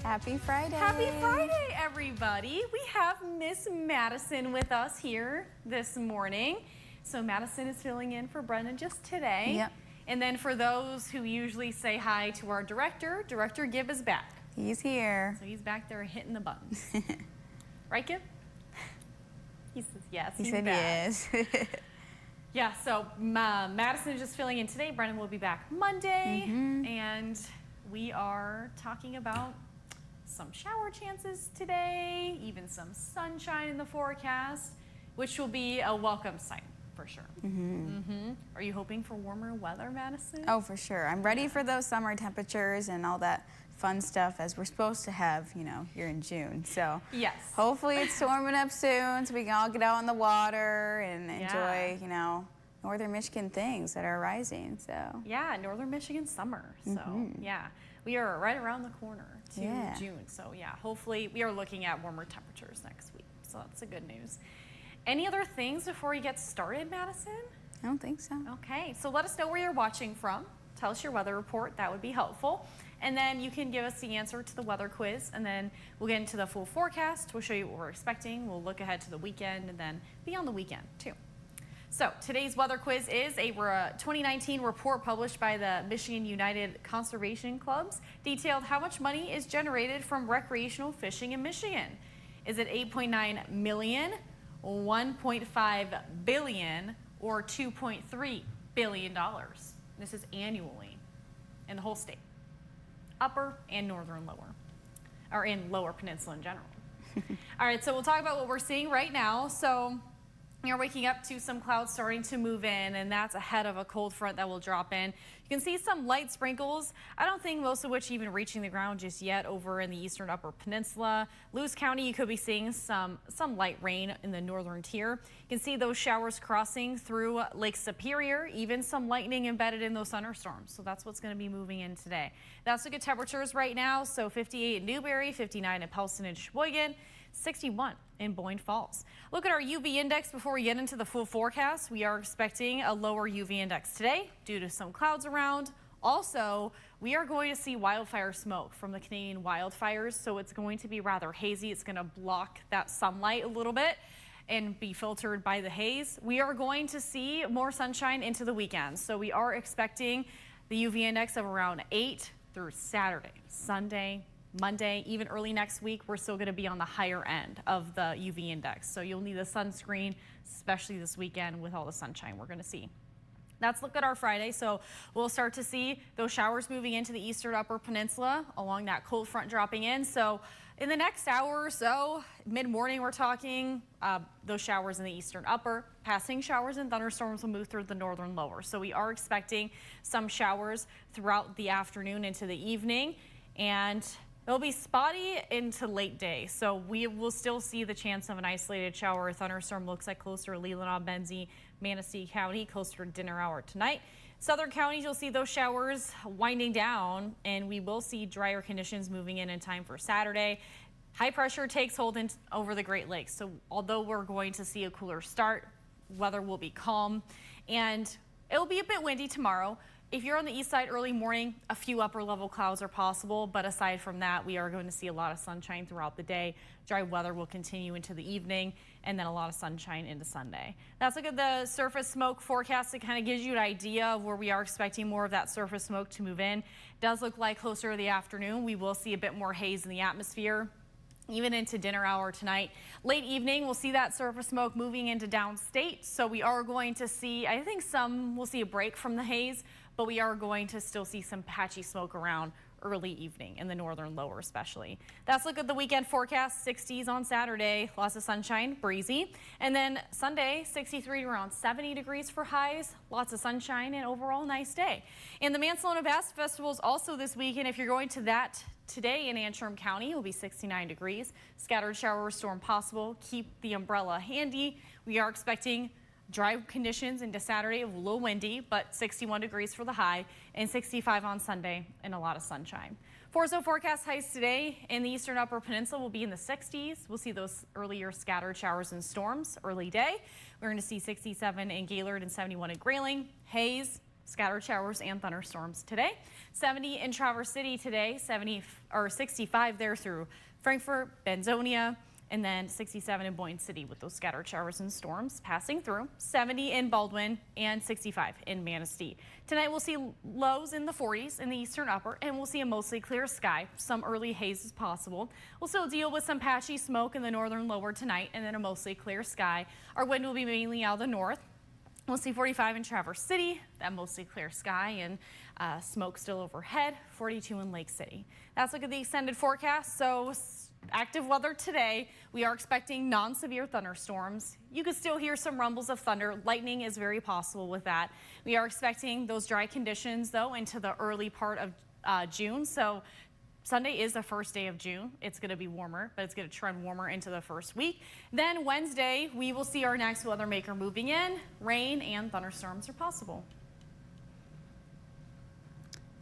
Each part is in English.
Happy Friday. Happy Friday, everybody. We have Miss Madison with us here this morning. So Madison is filling in for Brendan just today. Yep. And then for those who usually say hi to our director, Director Gibb is back. He's here. So he's back there hitting the buttons. Right, Gibb? He says yes, he he's said back. yes. Yeah, so Madison is just filling in today. Brendan will be back Monday. And we are talking about some shower chances today, even some sunshine in the forecast, which will be a welcome sight for sure. Are you hoping for warmer weather, Madison? Oh, for sure. I'm ready for those summer temperatures and all that fun stuff as we're supposed to have, you know, here in June. So yes, hopefully it's warming up soon so we can all get out on the water and enjoy, you know, northern Michigan things that are rising. So yeah, northern Michigan summer. So yeah, we are right around the corner to June. So yeah, hopefully we are looking at warmer temperatures next week. So that's the good news. Any other things before we get started, Madison? I don't think so. Okay, so let us know where you're watching from. Tell us your weather report. That would be helpful. And then you can give us the answer to the weather quiz, and then we'll get into the full forecast. We'll show you what we're expecting. We'll look ahead to the weekend and then beyond the weekend too. So today's weather quiz is a 2019 report published by the Michigan United Conservation Clubs, detailed how much money is generated from recreational fishing in Michigan. Is it 8.9 million, 1.5 billion, or $2.3 billion? This is annually in the whole state, upper and northern lower, or in lower peninsula in general. All right, so we'll talk about what we're seeing right now. So you're waking up to some clouds starting to move in, and that's ahead of a cold front that will drop in. You can see some light sprinkles. I don't think most of which even reaching the ground just yet over in the eastern upper peninsula. Lewis County, you could be seeing some light rain in the northern tier. You can see those showers crossing through Lake Superior, even some lightning embedded in those thunderstorms. So that's what's going to be moving in today. That's the good temperatures right now. So 58 in Newberry, 59 in Pellston and Sheboygan, 61 in Boyne Falls. Look at our UV index before we get into the full forecast. We are expecting a lower UV index today due to some clouds around. Also, we are going to see wildfire smoke from the Canadian wildfires, so it's going to be rather hazy. It's going to block that sunlight a little bit and be filtered by the haze. We are going to see more sunshine into the weekend, so we are expecting the UV index of around 8 through Saturday, Sunday, Monday, even early next week. We're still going to be on the higher end of the UV index. So you'll need a sunscreen, especially this weekend with all the sunshine we're going to see. Let's look at our Friday. So we'll start to see those showers moving into the eastern upper peninsula along that cold front dropping in. So in the next hour or so, mid-morning, we're talking those showers in the eastern upper. Passing showers and thunderstorms will move through the northern lower. So we are expecting some showers throughout the afternoon into the evening, and it'll be spotty into late day, so we will still see the chance of an isolated shower or thunderstorm. Looks like closer to Leelanau, Benzie, Manistee County, closer to dinner hour tonight. Southern counties, you'll see those showers winding down, and we will see drier conditions moving in time for Saturday. High pressure takes hold over the Great Lakes, so although we're going to see a cooler start, weather will be calm, and it'll be a bit windy tomorrow. If you're on the east side early morning, a few upper level clouds are possible, but aside from that, we are going to see a lot of sunshine throughout the day. Dry weather will continue into the evening, and then a lot of sunshine into Sunday. That's look at the surface smoke forecast. It kind of gives you an idea of where we are expecting more of that surface smoke to move in. It does look like closer to the afternoon, we will see a bit more haze in the atmosphere, even into dinner hour tonight. Late evening, we'll see that surface smoke moving into downstate. So we are going to see, I think we'll see a break from the haze, but we are going to still see some patchy smoke around early evening in the northern lower especially. That's look at the weekend forecast. 60s on Saturday, lots of sunshine, breezy. And then Sunday, 63 to around 70 degrees for highs, lots of sunshine, and overall nice day. And the Mansalona Bass Festival is also this weekend. If you're going to that today in Antrim County, it will be 69 degrees. Scattered shower or storm possible. Keep the umbrella handy. We are expecting dry conditions into Saturday, a little windy, but 61 degrees for the high and 65 on Sunday and a lot of sunshine. Forzo forecast highs today in the eastern upper peninsula will be in the 60s. We'll see those earlier scattered showers and storms early day. We're going to see 67 in Gaylord and 71 in Grayling. Haze, Scattered showers and thunderstorms today. 70 in Traverse City today, 65 there through Frankfort, Benzonia, and then 67 in Boyne City with those scattered showers and storms passing through. 70 in Baldwin and 65 in Manistee. Tonight we'll see lows in the 40s in the eastern upper, and we'll see a mostly clear sky. Some early haze is possible. We'll still deal with some patchy smoke in the northern lower tonight, and then a mostly clear sky. Our wind will be mainly out of the north. We'll see 45 in Traverse City, that mostly clear sky, and smoke still overhead. 42 in Lake City. That's a look at the extended forecast. So active weather today. We are expecting non-severe thunderstorms. You could still hear some rumbles of thunder. Lightning is very possible with that. We are expecting those dry conditions, though, into the early part of June. So Sunday is the first day of June. It's going to be warmer, but it's going to trend warmer into the first week. Then Wednesday, we will see our next weather maker moving in. Rain and thunderstorms are possible.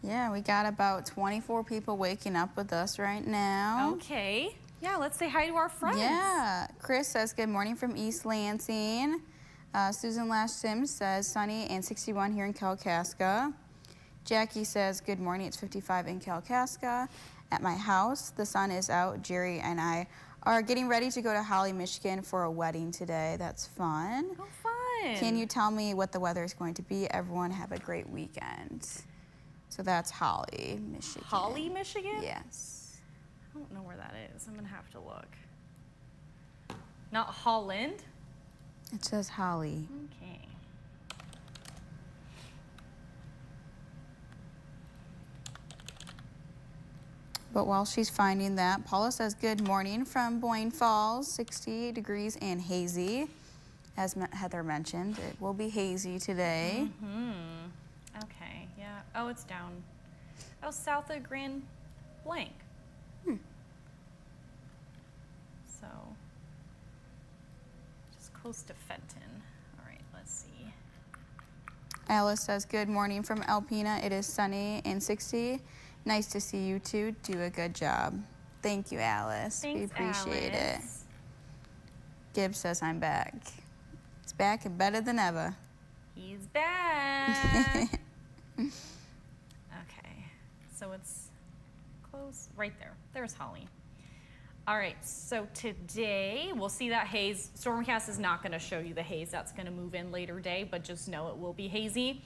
Yeah, we got about 24 people waking up with us right now. Okay. Yeah, let's say hi to our friends. Yeah. Chris says good morning from East Lansing. Susan Lash Sims says sunny and 61 here in Kalkaska. Jackie says good morning, it's 55 in Kalkaska. At my house, the sun is out. Jerry and I are getting ready to go to Holly, Michigan for a wedding today. That's fun. Oh, fun. Can you tell me what the weather is going to be? Everyone have a great weekend. So that's Holly, Michigan. Holly, Michigan? Yes. I don't know where that is. I'm going to have to look. Not Holland? It says Holly. Okay. But while she's finding that, Paula says good morning from Boyne Falls, 60 degrees and hazy. As Heather mentioned, it will be hazy today. Okay, yeah. Oh, it's down. Oh, south of Grand Blanc. So, just close to Fenton. All right, let's see. Alice says good morning from Alpena. It is sunny and 60. Nice to see you two. Do a good job. Thank you, Alice. Thanks, we appreciate it. Alice. Gibbs says I'm back. It's back and better than ever. He's back. Okay, so it's close right there. There's Holly. All right, so today we'll see that haze. Stormcast is not going to show you the haze. That's going to move in later day, but just know it will be hazy.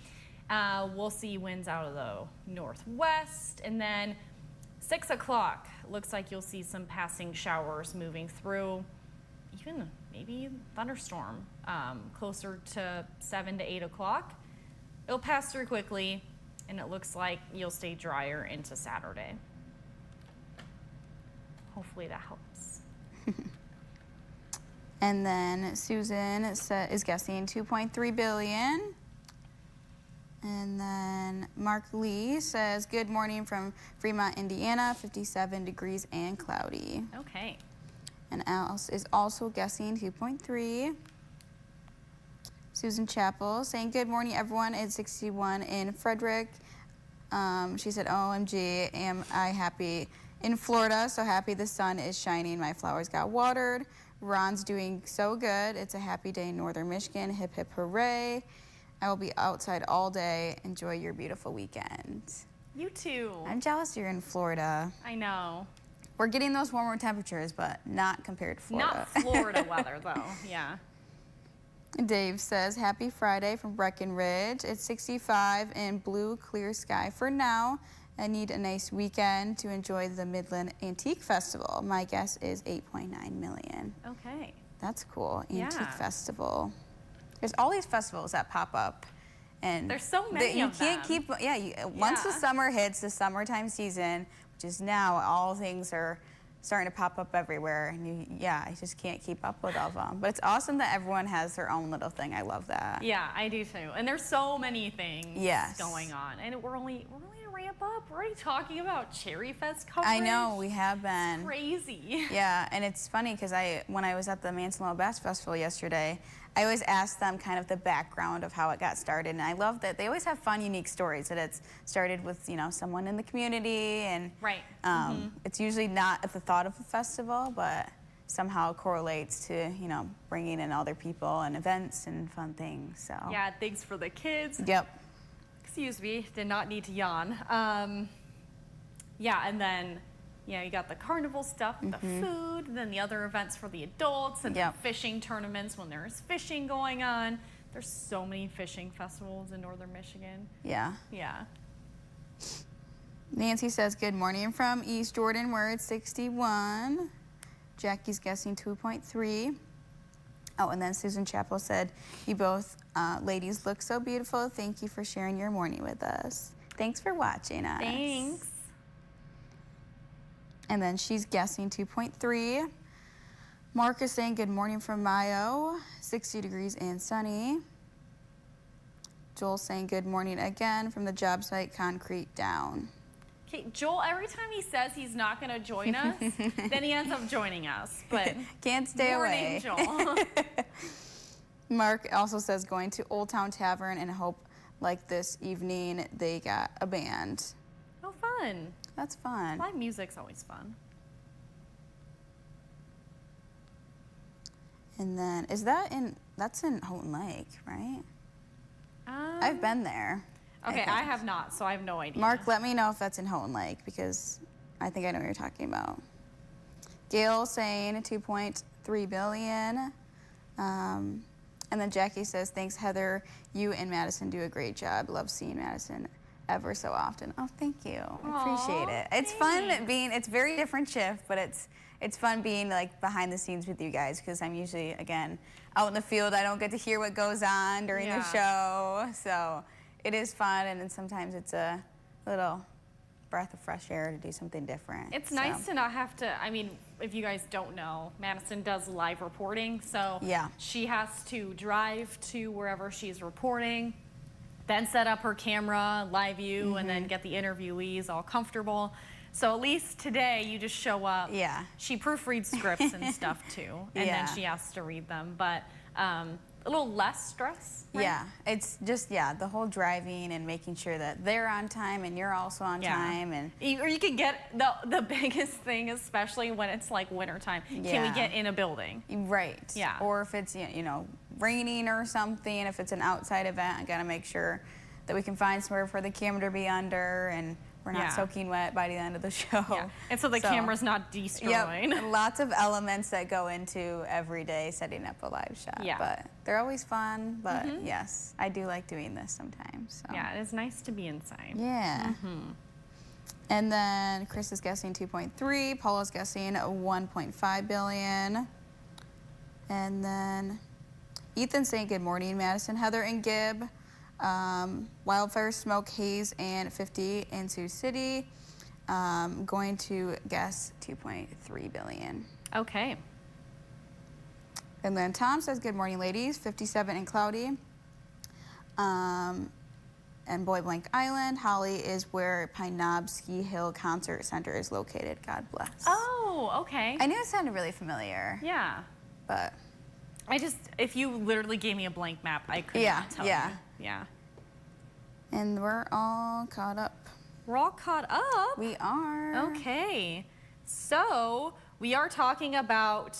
We'll see winds out of the northwest, and then 6 o'clock, looks like you'll see some passing showers moving through, even maybe thunderstorm closer to 7 to 8 o'clock. It'll pass through quickly, and it looks like you'll stay drier into Saturday. Hopefully that helps. And then Susan is guessing 2.3 billion. And then Mark Lee says, good morning from Fremont, Indiana, 57 degrees and cloudy. Okay. And Alice is also guessing 2.3. Susan Chappell saying, good morning, everyone. It's 61 in Frederick. She said, OMG, am I happy in Florida? So happy the sun is shining. My flowers got watered. Ron's doing so good. It's a happy day in northern Michigan. Hip, hip, hooray. I will be outside all day. Enjoy your beautiful weekend. You too. I'm jealous you're in Florida. I know. We're getting those warmer temperatures, but not compared to Florida. Not Florida weather, though. Yeah. Dave says, happy Friday from Breckenridge. It's 65 and blue, clear sky for now. I need a nice weekend to enjoy the Midland Antique Festival. My guess is 8.9 million. Okay. That's cool. Yeah. Antique Festival. There's all these festivals that pop up. And there's so many you of can't them. keep, once the summer hits, the summertime season, which is now, all things are starting to pop up everywhere. And you just can't keep up with all of them. But it's awesome that everyone has their own little thing. I love that. Yeah, I do too. And there's so many things Yes. going on. And we're only to ramp up. We're already talking about Cherry Fest coverage. I know, we have been. It's crazy. Yeah, and it's funny because when I was at the Manson Bass Festival yesterday, I always ask them kind of the background of how it got started, and I love that they always have fun, unique stories. That it's started with someone in the community, and Right. It's usually not at the thought of a festival, but somehow correlates to bringing in other people and events and fun things. So Yeah, things for the kids. Yep. Excuse me, did not need to yawn. Yeah, and then, you know, you got the carnival stuff, the food, and then the other events for the adults, and the fishing tournaments when there's fishing going on. There's so many fishing festivals in northern Michigan. Yeah. Yeah. Nancy says, good morning from East Jordan, where it's 61. Jackie's guessing 2.3. Oh, and then Susan Chappell said, you both ladies look so beautiful. Thank you for sharing your morning with us. Thanks for watching us. Thanks. And then she's guessing 2.3. Mark is saying good morning from Mayo, 60 degrees and sunny. Joel's saying good morning again from the job site, concrete down. Okay, Joel, every time he says he's not going to join us, then he ends up joining us. But can't stay away. Joel. Mark also says going to Old Town Tavern and hope like this evening they got a band. Oh, fun. That's fun. Live music's always fun. And then, that's in Houghton Lake, right? I've been there. Okay, I have not, so I have no idea. Mark, let me know if that's in Houghton Lake, because I think I know what you're talking about. Gail saying 2.3 billion. And then Jackie says, thanks, Heather. You and Madison do a great job. Love seeing Madison ever so often. Oh, thank you. I appreciate it. It's fun it's very different shift, but it's fun being like behind the scenes with you guys, because I'm usually, again, out in the field. I don't get to hear what goes on during the show. So it is fun, and then sometimes it's a little breath of fresh air to do something different. It's nice to not have to, I mean, if you guys don't know, Madison does live reporting, so she has to drive to wherever she's reporting, then set up her camera, live view, and then get the interviewees all comfortable. So at least today you just show up. Yeah. She proofreads scripts and stuff too, and then she has to read them. But a little less stress. Right? Yeah, it's just the whole driving and making sure that they're on time and you're also on time, and or you can get the biggest thing, especially when it's like wintertime. Can we get in a building? Right. Yeah. Or if it's raining or something, if it's an outside event, I gotta make sure that we can find somewhere for the camera to be under and we're not soaking wet by the end of the show. Yeah. And so the camera's not destroying. Yep. Lots of elements that go into every day setting up a live shot. Yeah. But they're always fun. But yes, I do like doing this sometimes. So. Yeah, it is nice to be inside. Yeah. And then Chris is guessing 2.3. Paula's guessing 1.5 billion. And then Ethan's saying good morning, Madison, Heather, and Gib. Wildfire, smoke, haze, and 50 in Sioux City. Going to guess 2.3 billion. Okay. And then Tom says, good morning, ladies, 57 and cloudy. And Boy Blank Island. Holly is where Pine Knob Ski Hill Concert Center is located. God bless. Oh, okay. I knew it sounded really familiar. Yeah. But if you literally gave me a blank map, I could not tell you. Yeah. And we're all caught up. We're all caught up? We are. Okay. So we are talking about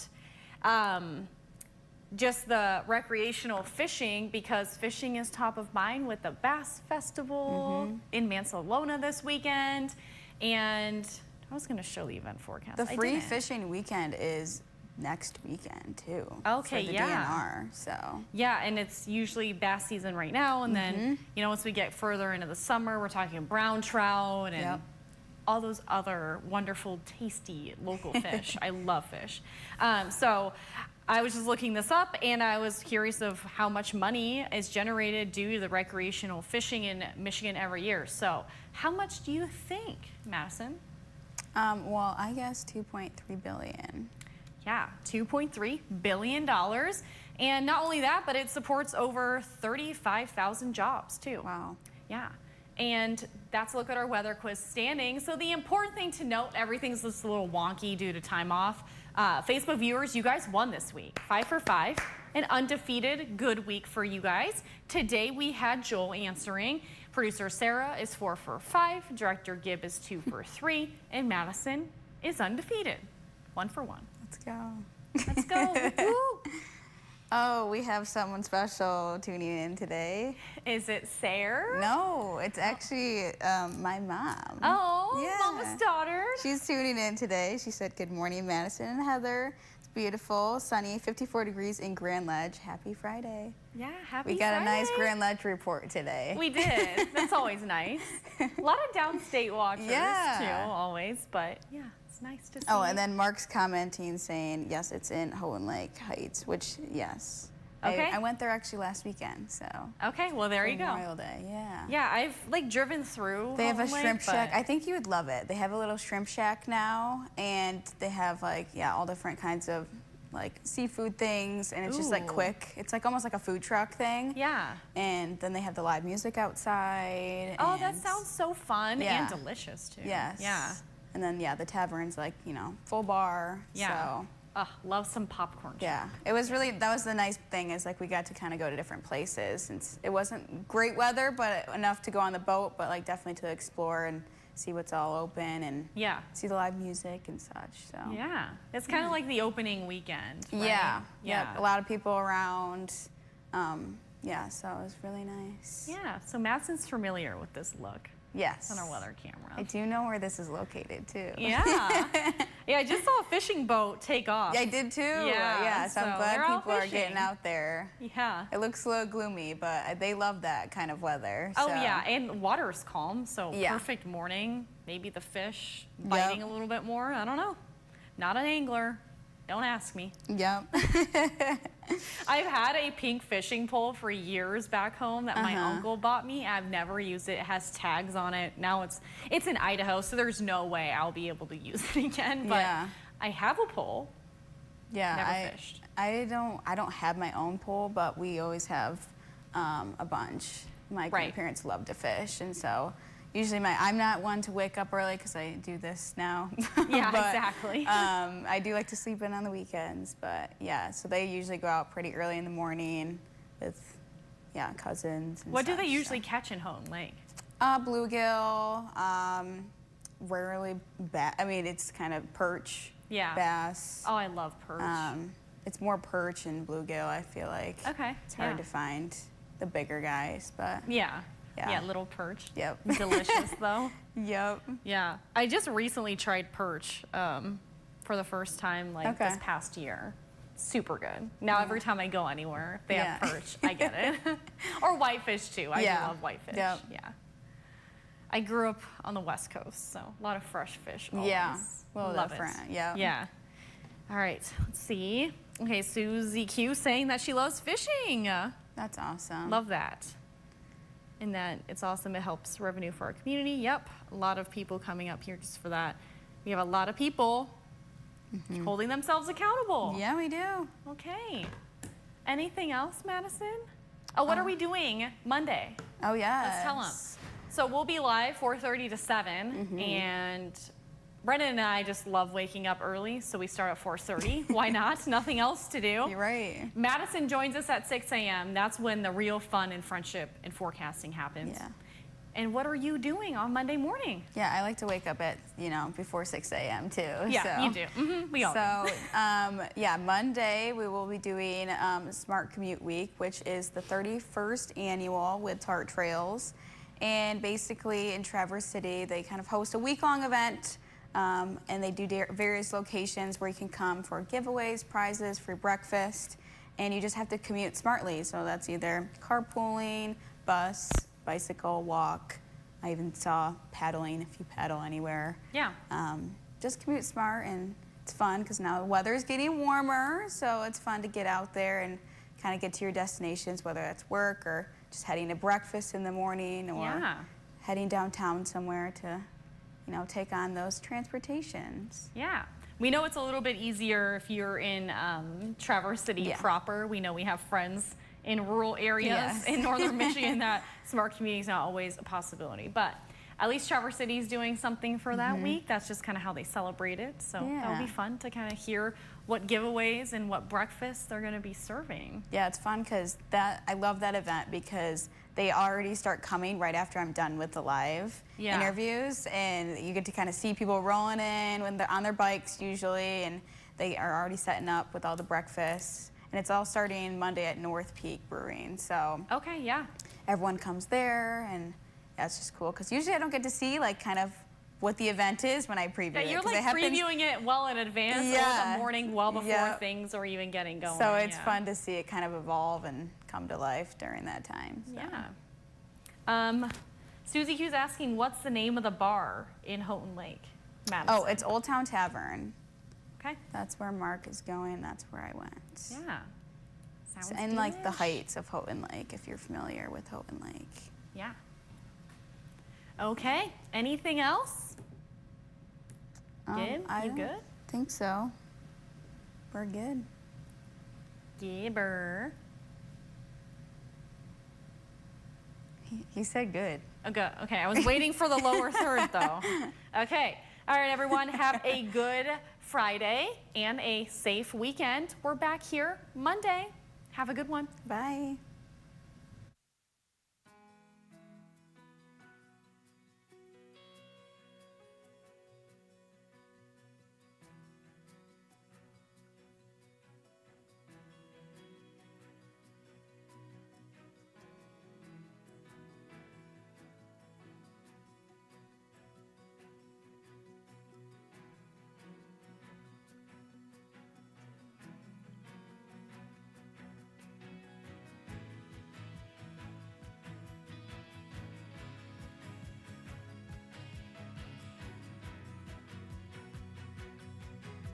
just the recreational fishing, because fishing is top of mind with the Bass Festival in Mansalona this weekend. And I was going to show the event forecast. The free fishing weekend is next weekend too. Okay, for the DNR, so. Yeah, and it's usually bass season right now, and then once we get further into the summer, we're talking brown trout and all those other wonderful, tasty local fish. I love fish. So I was just looking this up, and I was curious of how much money is generated due to the recreational fishing in Michigan every year. So how much do you think, Madison? Well, I guess 2.3 billion. Yeah, $2.3 billion. And not only that, but it supports over 35,000 jobs too. Wow. Yeah. And that's a look at our weather quiz standings. So the important thing to note, everything's just a little wonky due to time off. Facebook viewers, you guys won this week. 5 for 5. An undefeated good week for you guys. Today we had Joel answering. Producer Sarah is 4 for 5. Director Gibb is 2 for 3. And Madison is undefeated. 1 for 1. Let's go. Let's go. Woo. Oh, we have someone special tuning in today. Is it Sarah? No, it's actually my mom. Oh, yeah. Mama Stoddard. She's tuning in today. She said, "Good morning, Madison and Heather. It's beautiful, sunny, 54 degrees in Grand Ledge. Happy Friday." Yeah, happy We got Friday. a nice Grand Ledge report today. We did. That's always nice. A lot of downstate watchers too, always. But yeah, it's nice to see. Oh, and then Mark's commenting saying, yes, it's in Houghton Lake Heights, which, yes. Okay. I went there actually last weekend, so. Okay, well, there you go. Memorial Day, yeah. Yeah, I've like driven through. They have a Houghton shrimp Lake, shack. but- I think you would love it. They have a little shrimp shack now, and they have like, yeah, all different kinds of like seafood things, and it's just like Ooh. quick. It's like almost like a food truck thing. Yeah. And then they have the live music outside. Oh, that and- sounds so fun Yeah. and delicious too. Yes. Yeah. And then, yeah, the tavern's like, you know, full bar. Yeah. So. Love some popcorn. Yeah, it was really, that was the nice thing is like we got to kind of go to different places. Since it wasn't great weather, but enough to go on the boat, but like definitely to explore and see what's all open and Yeah. see the live music and such. So Yeah. It's kind of like the opening weekend. Right? yeah, Yeah. yep, a lot of people around. Yeah, so it was really nice. Yeah. So Madison's familiar with this look Yes. on our weather camera. I do know where this is located too. Yeah. Yeah, I just saw a fishing boat take off. Yeah, I did too. Yeah, so I'm so glad they're out people are fishing. getting out there. Yeah. It looks a little gloomy, but they love that kind of weather. Oh so. yeah, and water's calm, so Yeah. perfect morning. Maybe the fish biting a little bit more. I don't know. Not an angler. Don't ask me. Yep. I've had a pink fishing pole for years back home that my uncle bought me. I've never used it. It has tags on it. Now it's in Idaho, so there's no way I'll be able to use it again. But Yeah. I have a pole. Yeah, Never fished. I don't have my own pool, but we always have a bunch. My grandparents love to fish, and so usually I'm not one to wake up early because I do this now. Yeah, but, exactly. I do like to sleep in on the weekends, but yeah, so they usually go out pretty early in the morning with cousins. And What do they such, usually catch in Houghton Lake? Bluegill, rarely I mean, it's kind of perch, Yeah. bass. Oh, I love perch. It's more perch and bluegill, I feel like. Okay. It's hard to find the bigger guys, but Yeah. Yeah. Yeah, little perch. yep. Delicious though. Yep. Yeah. I just recently tried perch for the first time like this past year. Super good. Now every time I go anywhere, they have perch. I get it. Or whitefish too. I do love whitefish. Yep. Yeah. I grew up on the West Coast, so a lot of fresh fish. Always. Yeah. Well, love different. it. Yeah. Yeah. All right. Let's see. Okay, Susie Q saying that she loves fishing. That's awesome. Love that. And that it's awesome. It helps revenue for our community. Yep. A lot of people coming up here just for that. We have a lot of people holding themselves accountable. Yeah, we do. Okay. Anything else, Madison? Oh, what are we doing Monday? Oh, yeah. Let's tell them. So we'll be live 4:30 to 7, and Brennan and I just love waking up early, so we start at 4:30. Why not? Nothing else to do. You're right. Madison joins us at 6 a.m. That's when the real fun and friendship and forecasting happens. Yeah. And what are you doing on Monday morning? Yeah, I like to wake up at, before 6 a.m. too. Yeah, so. you do. We all do. So, yeah, Monday we will be doing Smart Commute Week, which is the 31st annual with Tart Trails. And basically in Traverse City, they kind of host a week-long event, and they do various locations where you can come for giveaways, prizes, free breakfast, and you just have to commute smartly. So that's either carpooling, bus, bicycle, walk. I even saw paddling if you paddle anywhere. Yeah. Just commute smart, and it's fun because now the weather is getting warmer, so it's fun to get out there and kind of get to your destinations, whether that's work or just heading to breakfast in the morning or heading downtown somewhere to, take on those transportations. Yeah. We know it's a little bit easier if you're in Traverse City proper. We know we have friends in rural areas in northern Michigan that smart commuting is not always a possibility. But at least Traverse City is doing something for that week. That's just kind of how they celebrate it. So that'll be fun to kind of hear what giveaways and what breakfasts they're going to be serving. Yeah, it's fun because I love that event because they already start coming right after I'm done with the live interviews, and you get to kind of see people rolling in when they're on their bikes usually, and they are already setting up with all the breakfasts. and it's all starting Monday at North Peak Brewing. So Okay, yeah. everyone comes there, and yeah, it's just cool because usually I don't get to see like kind of what the event is when I preview Yeah, it. you're 'cause like it happens- previewing it well in advance or Yeah. the morning well before Yeah. things are even getting going. So it's yeah. fun to see it kind of evolve and come to life during that time. So. Yeah. Susie Q's asking, what's the name of the bar in Houghton Lake, Madison? Oh, it's Old Town Tavern. Okay. That's where Mark is going. That's where I went. Yeah. Sounds And like the delish. heights of Houghton Lake, if you're familiar with Houghton Lake. Yeah. Okay. Anything else? Good? I You don't good? think so. We're good. Gibber. He said good. Okay. Okay. I was waiting for the lower third though. Okay. All right, everyone. Have a good Friday and a safe weekend. We're back here Monday. Have a good one. Bye.